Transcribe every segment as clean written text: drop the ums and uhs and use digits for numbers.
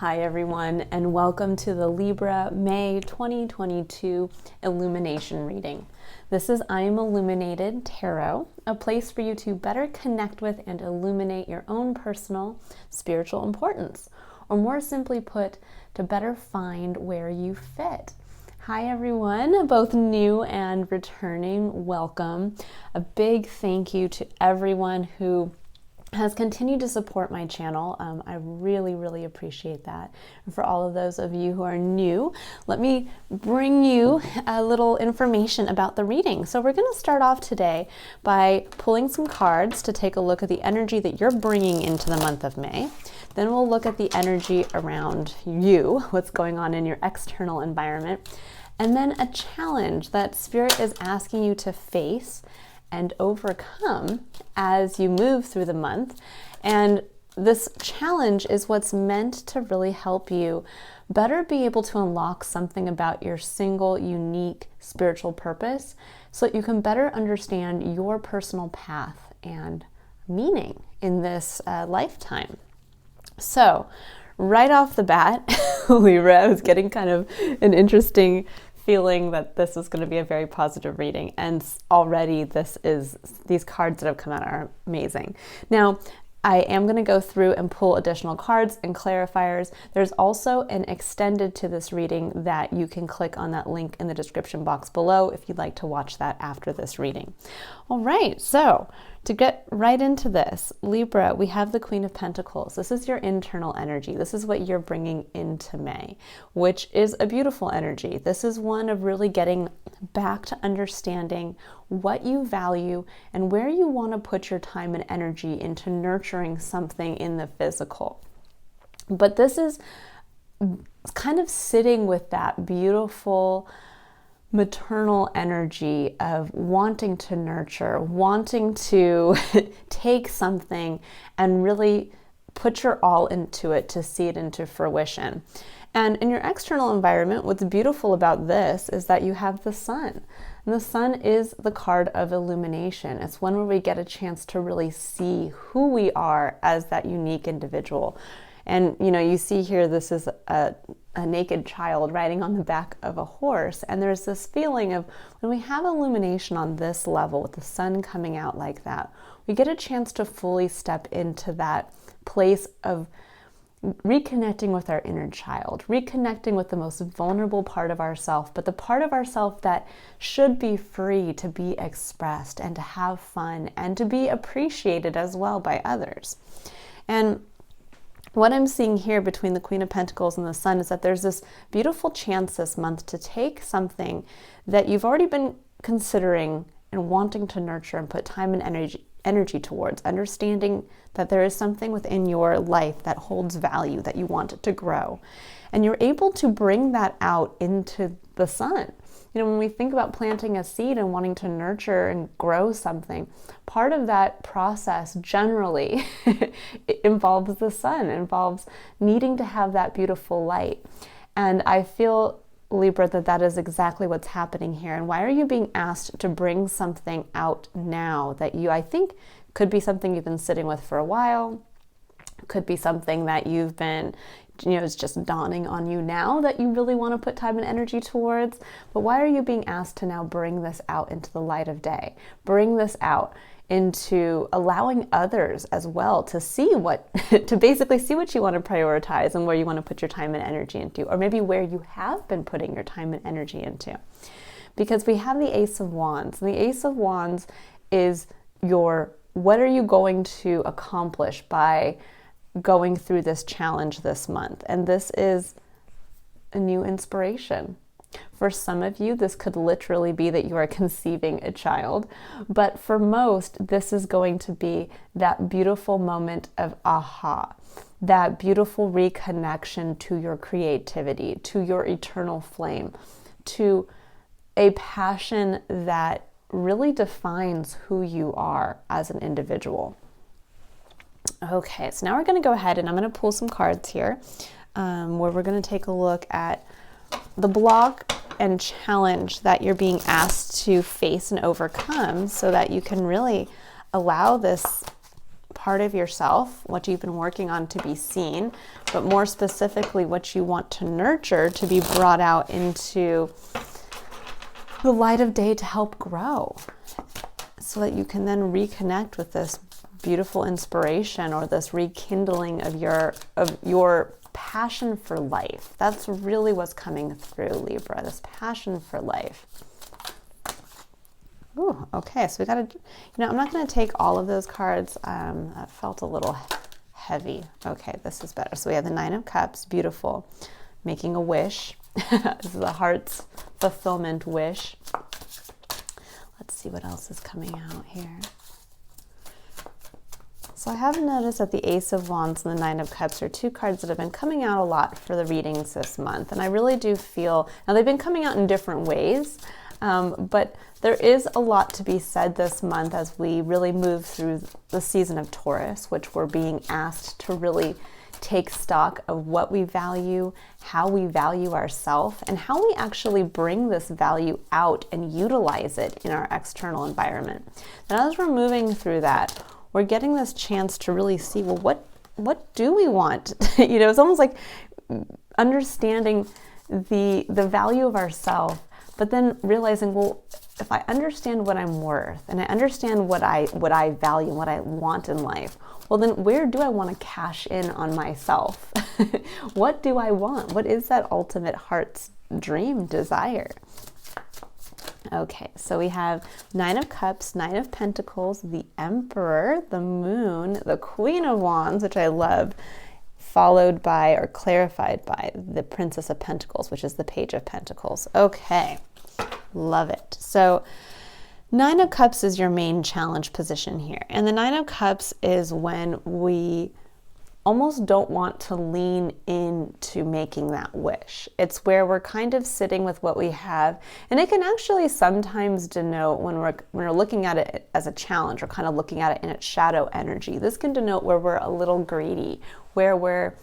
Hi everyone, and welcome to the Libra May 2022 Illumination reading. This is I Am Illuminated Tarot, a place for you to better connect with and illuminate your own personal spiritual importance, or more simply put, to better find where you fit. Hi everyone, both new and returning, welcome. A big thank you to everyone who has continued to support my channel. I really appreciate that. And for all of those of you who are new, let me bring you a little information about the reading. So we're going to start off today by pulling some cards to take a look at the energy that you're bringing into the month of May. Then we'll look at the energy around you, what's going on in your external environment, and then a challenge that Spirit is asking you to face and overcome as you move through the month. And this challenge is what's meant to really help you better be able to unlock something about your single, unique spiritual purpose so that you can better understand your personal path and meaning in this lifetime. So, right off the bat, Libra, I was getting kind of an interesting feeling that this is going to be a very positive reading, and already these cards that have come out are amazing. Now, I am going to go through and pull additional cards and clarifiers. There's also an extended to this reading that you can click on that link in the description box below if you'd like to watch that after this reading. All right, so to get right into this, Libra, we have the Queen of Pentacles. This is your internal energy. This is what you're bringing into May, which is a beautiful energy. This is one of really getting back to understanding what you value and where you want to put your time and energy into nurturing something in the physical. But this is kind of sitting with that beautiful maternal energy of wanting to nurture, wanting to take something and really put your all into it to see it into fruition. And in your external environment, what's beautiful about this is that you have the sun. And the sun is the card of illumination. It's one where we get a chance to really see who we are as that unique individual. And you see here, this is a naked child riding on the back of a horse. And there's this feeling of when we have illumination on this level with the sun coming out like that, we get a chance to fully step into that place of reconnecting with our inner child, reconnecting with the most vulnerable part of ourself, but the part of ourself that should be free to be expressed and to have fun and to be appreciated as well by others. And what I'm seeing here between the Queen of Pentacles and the Sun is that there's this beautiful chance this month to take something that you've already been considering and wanting to nurture and put time and energy towards, understanding that there is something within your life that holds value, that you want it to grow. And you're able to bring that out into the sun. When we think about planting a seed and wanting to nurture and grow something, part of that process generally involves the sun, involves needing to have that beautiful light. And I feel, Libra, that is exactly what's happening here. And why are you being asked to bring something out now that I think could be something you've been sitting with for a while, could be something that you've been it's just dawning on you now that you really want to put time and energy towards. But why are you being asked to now bring this out into the light of day? Bring this out into allowing others as well to see to basically see what you want to prioritize and where you want to put your time and energy into, or maybe where you have been putting your time and energy into. Because we have the Ace of Wands, and the Ace of Wands is what are you going to accomplish by going through this challenge this month? And this is a new inspiration. For some of you, this could literally be that you are conceiving a child, but for most, this is going to be that beautiful moment of aha, that beautiful reconnection to your creativity, to your eternal flame, to a passion that really defines who you are as an individual. Okay, so now we're going to go ahead and I'm going to pull some cards here where we're going to take a look at the block and challenge that you're being asked to face and overcome so that you can really allow this part of yourself, what you've been working on to be seen, but more specifically, what you want to nurture to be brought out into the light of day to help grow, so that you can then reconnect with this beautiful inspiration or this rekindling of your passion for life. That's really what's coming through, Libra, this passion for life. Ooh, okay, so we got to, I'm not going to take all of those cards. That felt a little heavy. Okay, this is better. So we have the Nine of Cups, beautiful. Making a wish. This is the heart's fulfillment wish. Let's see what else is coming out here. So I have noticed that the Ace of Wands and the Nine of Cups are two cards that have been coming out a lot for the readings this month. And I really do feel, now they've been coming out in different ways, but there is a lot to be said this month as we really move through the season of Taurus, which we're being asked to really take stock of what we value, how we value ourselves, and how we actually bring this value out and utilize it in our external environment. And as we're moving through that, we're getting this chance to really see, well, what do we want? It's almost like understanding the value of ourselves, but then realizing, well, if I understand what I'm worth and I understand what I value and what I want in life, well, then where do I want to cash in on myself? What do I want? What is that ultimate heart's dream, desire? Okay, so we have Nine of Cups, Nine of Pentacles, the Emperor, the Moon, the Queen of Wands, which I love, followed by or clarified by the Princess of Pentacles, which is the Page of Pentacles. Okay, love it. So Nine of Cups is your main challenge position here. And the Nine of Cups is when we almost don't want to lean into making that wish. It's where we're kind of sitting with what we have. And it can actually sometimes denote when we're looking at it as a challenge or kind of looking at it in its shadow energy. This can denote where we're a little greedy, where we're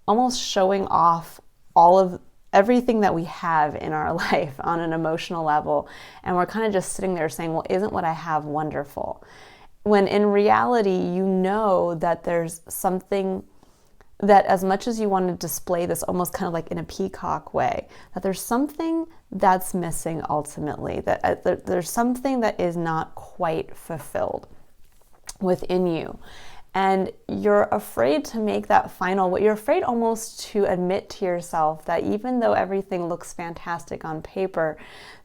almost showing off all of everything that we have in our life on an emotional level. And we're kind of just sitting there saying, well, isn't what I have wonderful? When in reality, you know that there's something that, as much as you want to display this almost kind of like in a peacock way, that there's something that's missing ultimately, that there's something that is not quite fulfilled within you. And you're afraid to make that final, you're afraid almost to admit to yourself that even though everything looks fantastic on paper,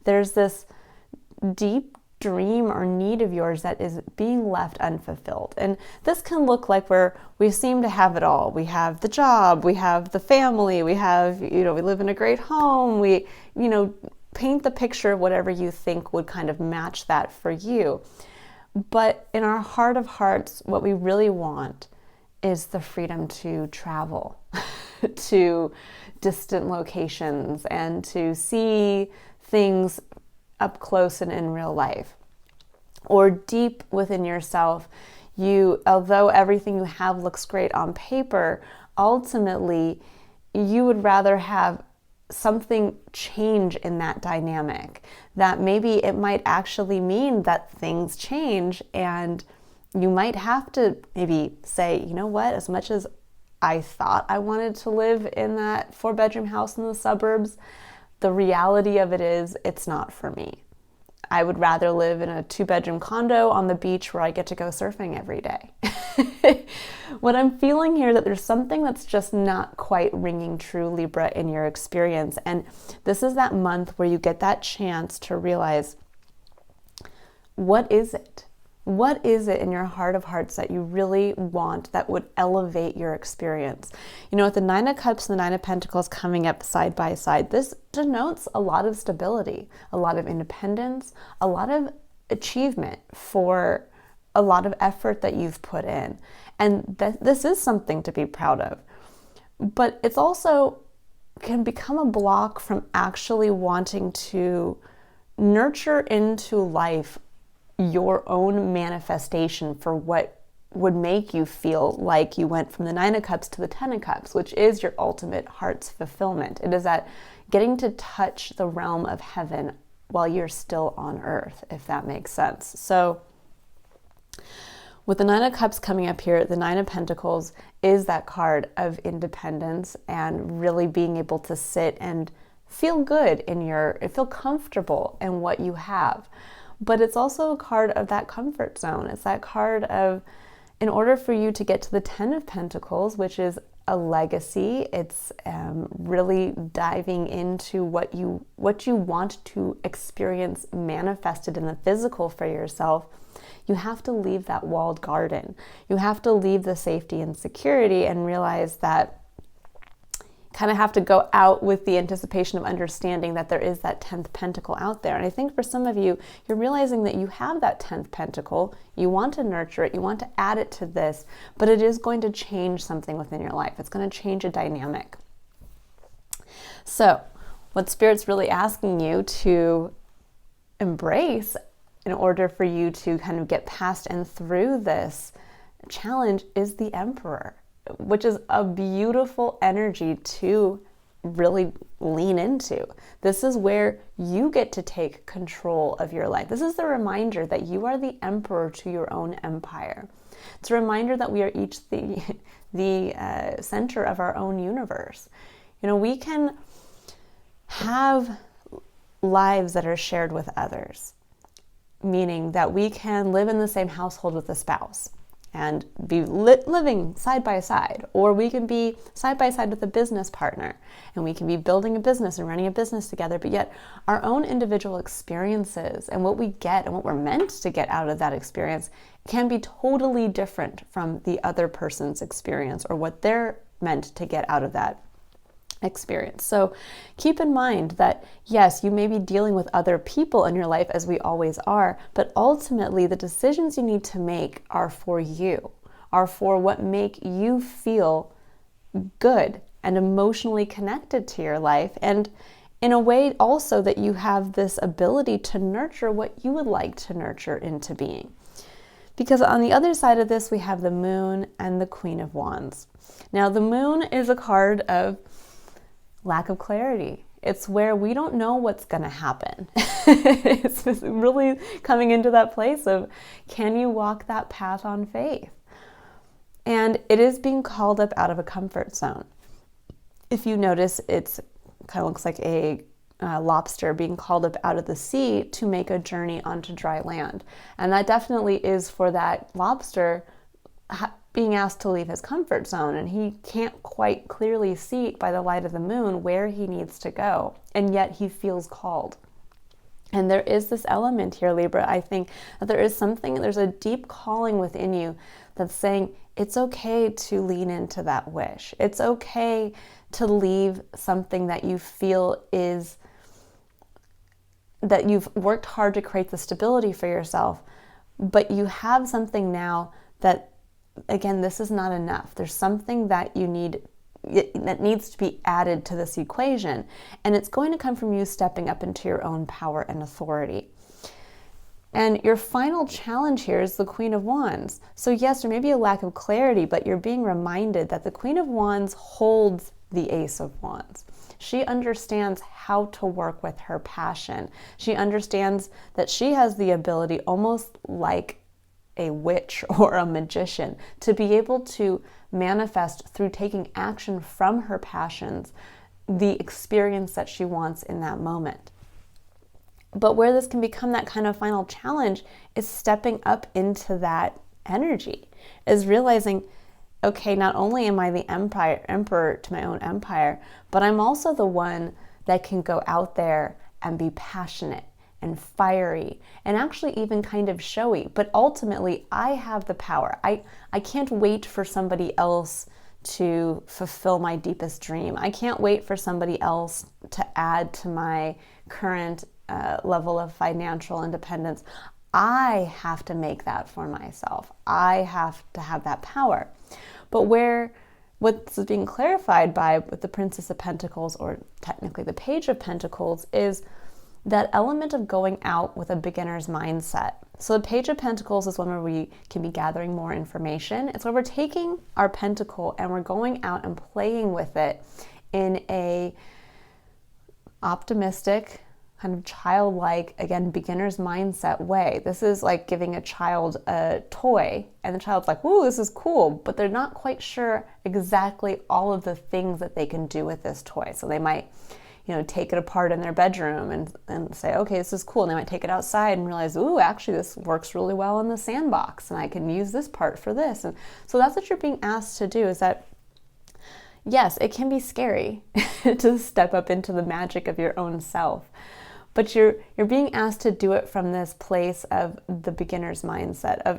there's this deep dream or need of yours that is being left unfulfilled. And this can look like where we seem to have it all. We have the job, we have the family, we have, we live in a great home, we, paint the picture of whatever you think would kind of match that for you. But in our heart of hearts, what we really want is the freedom to travel to distant locations and to see things up close and in real life. Or deep within yourself, although everything you have looks great on paper, ultimately you would rather have something change in that dynamic. That maybe it might actually mean that things change, and you might have to maybe say, you know what, as much as I thought I wanted to live in that 4-bedroom house in the suburbs, the reality of it is it's not for me. I would rather live in a 2-bedroom condo on the beach where I get to go surfing every day. What I'm feeling here, that there's something that's just not quite ringing true, Libra, in your experience. And this is that month where you get that chance to realize, what is it? What is it in your heart of hearts that you really want that would elevate your experience? With the Nine of Cups and the Nine of Pentacles coming up side by side, this denotes a lot of stability, a lot of independence, a lot of achievement for a lot of effort that you've put in. And this is something to be proud of. But it's also can become a block from actually wanting to nurture into life your own manifestation for what would make you feel like you went from the Nine of Cups to the Ten of Cups, which is your ultimate heart's fulfillment. It is that getting to touch the realm of heaven while you're still on earth, if that makes sense. So With the Nine of Cups coming up here, the Nine of Pentacles is that card of independence and really being able to sit and feel good feel comfortable in what you have. But it's also a card of that comfort zone. It's that card of, in order for you to get to the Ten of Pentacles, which is a legacy, it's really diving into what you want to experience manifested in the physical for yourself. You have to leave that walled garden. You have to leave the safety and security and realize that kind of have to go out with the anticipation of understanding that there is that 10th pentacle out there. And I think for some of you, you're realizing that you have that 10th pentacle. You want to nurture it. You want to add it to this, but it is going to change something within your life. It's going to change a dynamic. So what Spirit's really asking you to embrace in order for you to kind of get past and through this challenge is the Emperor, which is a beautiful energy to really lean into. This is where you get to take control of your life. This is the reminder that you are the emperor to your own empire. It's a reminder that we are each the center of our own universe. You know, we can have lives that are shared with others, meaning that we can live in the same household with a spouse and be living side by side, or we can be side by side with a business partner and we can be building a business and running a business together, but yet our own individual experiences and what we get and what we're meant to get out of that experience can be totally different from the other person's experience or what they're meant to get out of that experience. So keep in mind that yes, you may be dealing with other people in your life, as we always are, but ultimately the decisions you need to make are for you, are for what make you feel good and emotionally connected to your life, and in a way also that you have this ability to nurture what you would like to nurture into being. Because on the other side of this, we have the Moon and the Queen of Wands. Now, the Moon is a card of lack of clarity. It's where we don't know what's going to happen. It's just really coming into that place of, can you walk that path on faith? And it is being called up out of a comfort zone. If you notice, it's kind of looks like a lobster being called up out of the sea to make a journey onto dry land. And that definitely is for that lobster being asked to leave his comfort zone, and he can't quite clearly see by the light of the moon where he needs to go, and yet he feels called. And there is this element here, Libra, I think that there's a deep calling within you that's saying it's okay to lean into that wish. It's okay to leave something that you feel is, that you've worked hard to create the stability for yourself, but you have something now that, again, this is not enough. There's something that you need, that needs to be added to this equation. And it's going to come from you stepping up into your own power and authority. And your final challenge here is the Queen of Wands. So yes, there may be a lack of clarity, but you're being reminded that the Queen of Wands holds the Ace of Wands. She understands how to work with her passion. She understands that she has the ability, almost like a witch or a magician, to be able to manifest through taking action from her passions the experience that she wants in that moment. But where this can become that kind of final challenge is stepping up into that energy, is realizing, okay, not only am I the emperor to my own empire, but I'm also the one that can go out there and be passionate and fiery and actually even kind of showy. But ultimately, I have the power. I can't wait for somebody else to fulfill my deepest dream. I can't wait for somebody else to add to my current level of financial independence. I have to make that for myself. I have to have that power. But what's being clarified with the Princess of Pentacles, or technically the Page of Pentacles, is that element of going out with a beginner's mindset. So the Page of Pentacles is one where we can be gathering more information. It's where we're taking our pentacle and we're going out and playing with it in a optimistic, kind of childlike, again, beginner's mindset way. This is like giving a child a toy and the child's like, "Ooh, this is cool," but they're not quite sure exactly all of the things that they can do with this toy. So they might, take it apart in their bedroom and say, "Okay, this is cool." And they might take it outside and realize, "Ooh, actually this works really well in the sandbox and I can use this part for this." And so that's what you're being asked to do, is that yes, it can be scary to step up into the magic of your own self. But you're being asked to do it from this place of the beginner's mindset of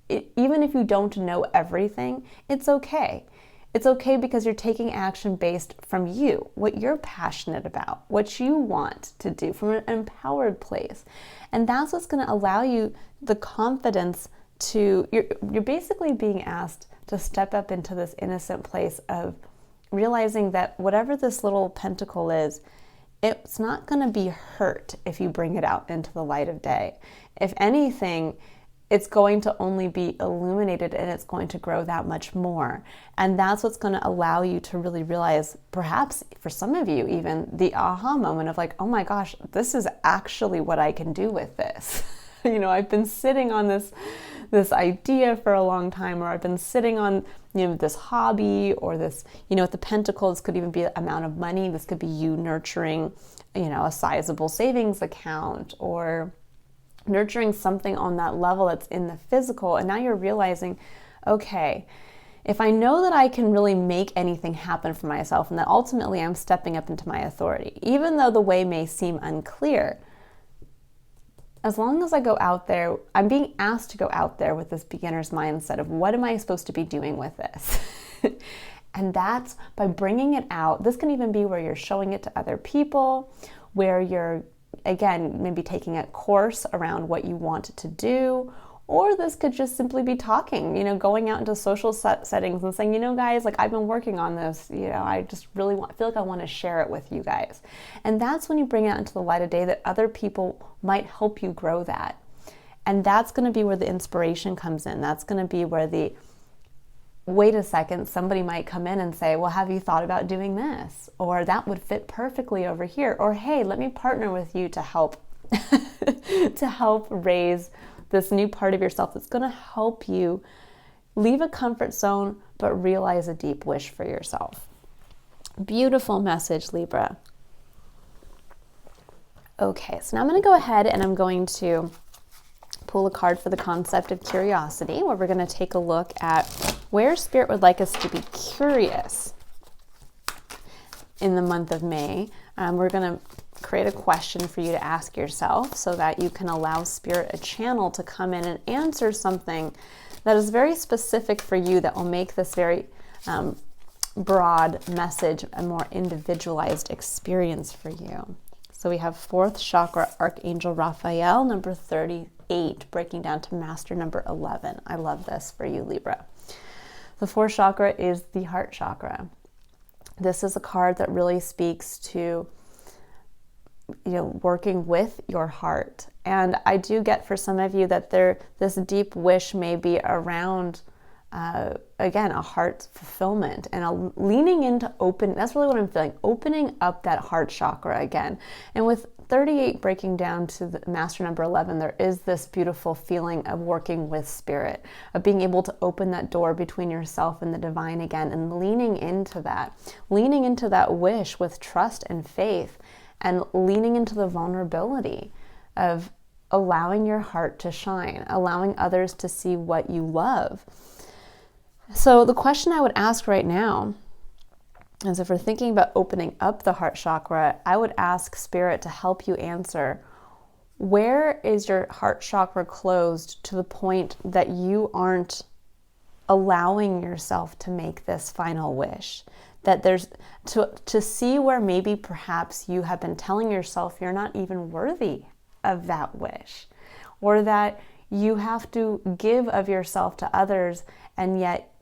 even if you don't know everything, it's okay. It's okay because you're taking action based from you, what you're passionate about, what you want to do from an empowered place. And that's what's going to allow you the confidence to, you're basically being asked to step up into this innocent place of realizing that whatever this little pentacle is, it's not going to be hurt if you bring it out into the light of day. If anything, it's going to only be illuminated and it's going to grow that much more. And that's what's going to allow you to really realize, perhaps for some of you even, the aha moment of like, "Oh my gosh, this is actually what I can do with this." I've been sitting on this idea for a long time, or I've been sitting on this hobby, or this, with the pentacles could even be the amount of money. This could be you nurturing a sizable savings account, or nurturing something on that level that's in the physical. And now you're realizing, okay, if I know that I can really make anything happen for myself, and that ultimately I'm stepping up into my authority, even though the way may seem unclear, as long as I go out there, I'm being asked to go out there with this beginner's mindset of what am I supposed to be doing with this? And that's by bringing it out. This can even be where you're showing it to other people, where you're, again, maybe taking a course around what you want to do, or this could just simply be talking, going out into social settings and saying, guys, like I've been working on this, I just really feel like I want to share it with you guys. And that's when you bring it out into the light of day that other people might help you grow that. And that's going to be where the inspiration comes in. That's going to be where wait a second, somebody might come in and say, "Well, have you thought about doing this?" Or that would fit perfectly over here. Or, "Hey, let me partner with you to help raise this new part of yourself that's going to help you leave a comfort zone, but realize a deep wish for yourself." Beautiful message, Libra. Okay, so now I'm going to go ahead and I'm going to pull a card for the concept of curiosity, where we're going to take a look at where Spirit would like us to be curious in the month of May. We're going to create a question for you to ask yourself so that you can allow Spirit a channel to come in and answer something that is very specific for you, that will make this very broad message a more individualized experience for you. So we have 4th chakra, Archangel Raphael, number 38, breaking down to master number 11. I love this for you, Libra. The 4th chakra is the heart chakra. This is a card that really speaks to working with your heart. And I do get for some of you that this deep wish may be around, again, a heart fulfillment and leaning into that's really what I'm feeling, opening up that heart chakra again. And with 38 breaking down to the master number 11, there is this beautiful feeling of working with Spirit, of being able to open that door between yourself and the divine again, and leaning into that wish with trust and faith, and leaning into the vulnerability of allowing your heart to shine, allowing others to see what you love. So the question I would ask right now is, if we're thinking about opening up the heart chakra, I would ask Spirit to help you answer, where is your heart chakra closed to the point that you aren't allowing yourself to make this final wish? That there's to see where maybe perhaps you have been telling yourself you're not even worthy of that wish, or that you have to give of yourself to others and yet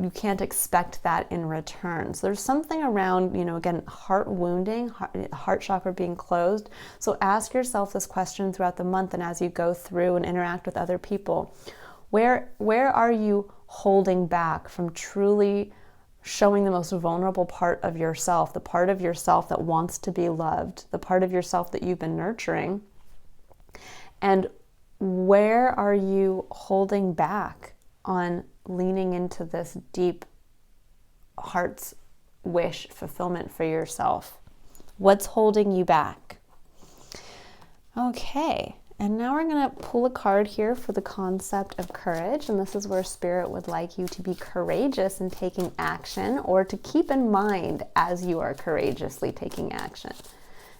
you can't expect that in return. So there's something around, again, heart wounding, heart chakra being closed. So ask yourself this question throughout the month, and as you go through and interact with other people, where are you holding back from truly showing the most vulnerable part of yourself, the part of yourself that wants to be loved, the part of yourself that you've been nurturing. And where are you holding back on leaning into this deep heart's wish fulfillment for yourself? What's holding you back? Okay, and now we're going to pull a card here for the concept of courage, and this is where Spirit would like you to be courageous in taking action, or to keep in mind as you are courageously taking action.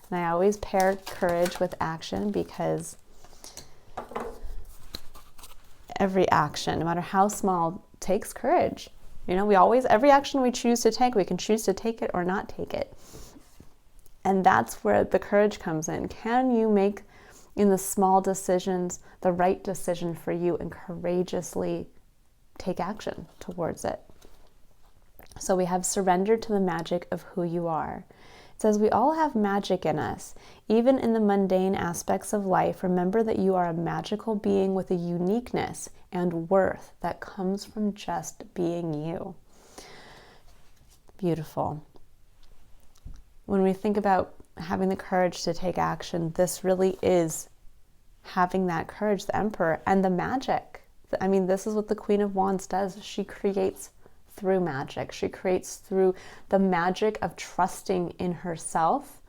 And I always pair courage with action, because every action, no matter how small, takes courage. You know, every action we choose to take, we can choose to take it or not take it. And that's where the courage comes in. Can you make, in the small decisions, the right decision for you, and courageously take action towards it? So we have surrender to the magic of who you are. It says we all have magic in us. Even in the mundane aspects of life, remember that you are a magical being with a uniqueness and worth that comes from just being you. Beautiful. When we think about having the courage to take action, this really is having that courage, the Emperor, and the magic. I mean, this is what the Queen of Wands does. She creates through magic. She creates through the magic of trusting in herself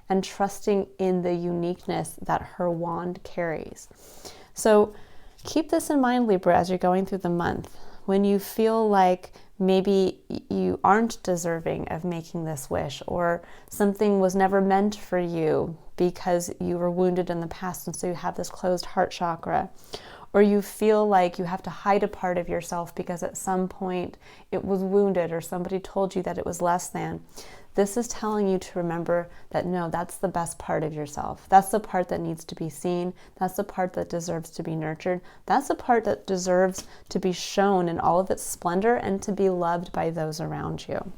and trusting in the uniqueness that her wand carries. So keep this in mind, Libra, as you're going through the month. When you feel like maybe you aren't deserving of making this wish, or something was never meant for you because you were wounded in the past and so you have this closed heart chakra, or you feel like you have to hide a part of yourself because at some point it was wounded or somebody told you that it was less than. This is telling you to remember that no, that's the best part of yourself. That's the part that needs to be seen. That's the part that deserves to be nurtured. That's the part that deserves to be shown in all of its splendor and to be loved by those around you.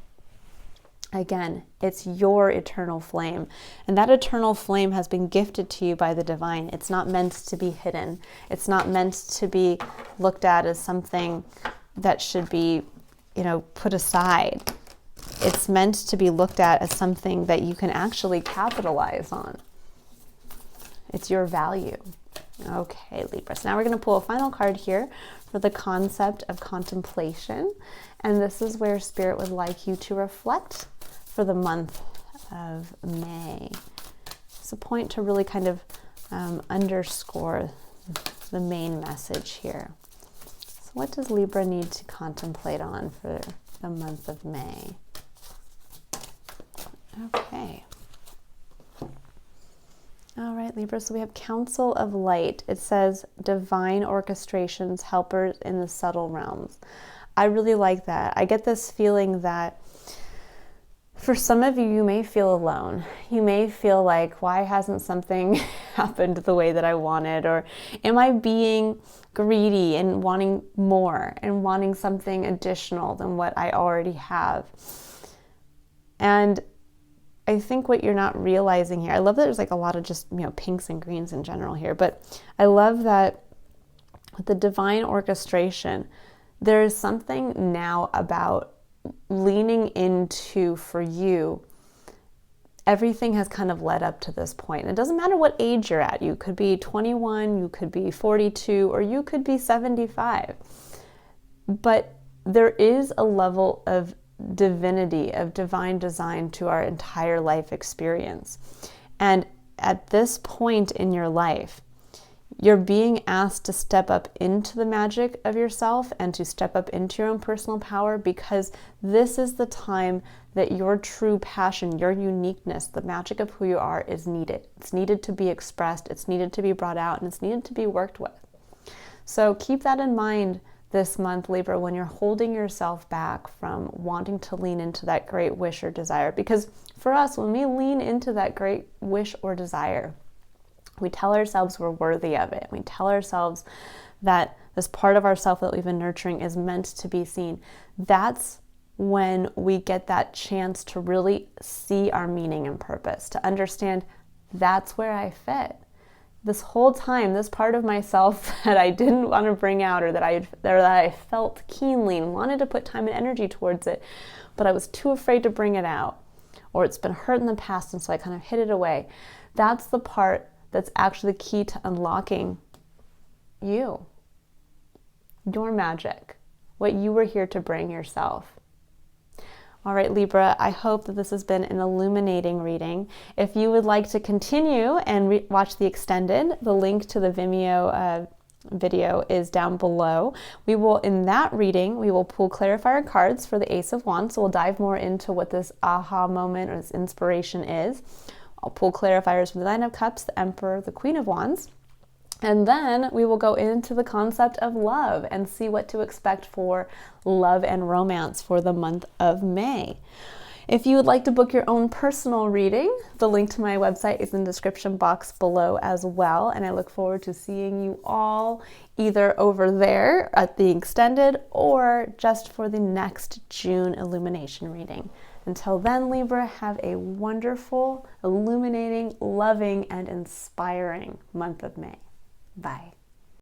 Again, it's your eternal flame, and that eternal flame has been gifted to you by the divine. It's not meant to be hidden. It's not meant to be looked at as something that should be, put aside. It's meant to be looked at as something that you can actually capitalize on. It's your value. Okay, Libra. So now we're going to pull a final card here for the concept of contemplation. And this is where Spirit would like you to reflect for the month of May. It's a point to really kind of underscore the main message here. So what does Libra need to contemplate on for the month of May? Okay. All right, Libra, so we have Council of Light. It says divine orchestrations, helpers in the subtle realms. I really like that. I get this feeling that for some of you, you may feel alone. You may feel like, why hasn't something happened the way that I wanted? Or am I being greedy and wanting more and wanting something additional than what I already have? And I think what you're not realizing here, I love that there's like a lot of just, pinks and greens in general here, but I love that with the divine orchestration, there is something now about leaning into, for you, everything has kind of led up to this point. It doesn't matter what age you're at. You could be 21, you could be 42, or you could be 75. But there is a level of divinity, of divine design to our entire life experience. And at this point in your life, you're being asked to step up into the magic of yourself and to step up into your own personal power, because this is the time that your true passion, your uniqueness, the magic of who you are is needed. It's needed to be expressed, it's needed to be brought out, and it's needed to be worked with. So keep that in mind this month, Libra, when you're holding yourself back from wanting to lean into that great wish or desire. Because for us, when we lean into that great wish or desire, we tell ourselves we're worthy of it. We tell ourselves that this part of ourself that we've been nurturing is meant to be seen. That's when we get that chance to really see our meaning and purpose, to understand that's where I fit. this whole time, this part of myself that I didn't want to bring out, or that I felt keenly and wanted to put time and energy towards it, but I was too afraid to bring it out, or it's been hurt in the past, and so I kind of hid it away. That's the part that's actually the key to unlocking you, your magic, what you were here to bring yourself. All right, Libra, I hope that this has been an illuminating reading. If you would like to continue and watch the extended, the link to the Vimeo video is down below. In that reading, we will pull clarifier cards for the Ace of Wands. So we'll dive more into what this aha moment or this inspiration is. I'll pull clarifiers from the Nine of Cups, the Emperor, the Queen of Wands. And then we will go into the concept of love and see what to expect for love and romance for the month of May. If you would like to book your own personal reading, the link to my website is in the description box below as well. And I look forward to seeing you all either over there at the extended or just for the next June illumination reading. Until then, Libra, have a wonderful, illuminating, loving, and inspiring month of May. Bye.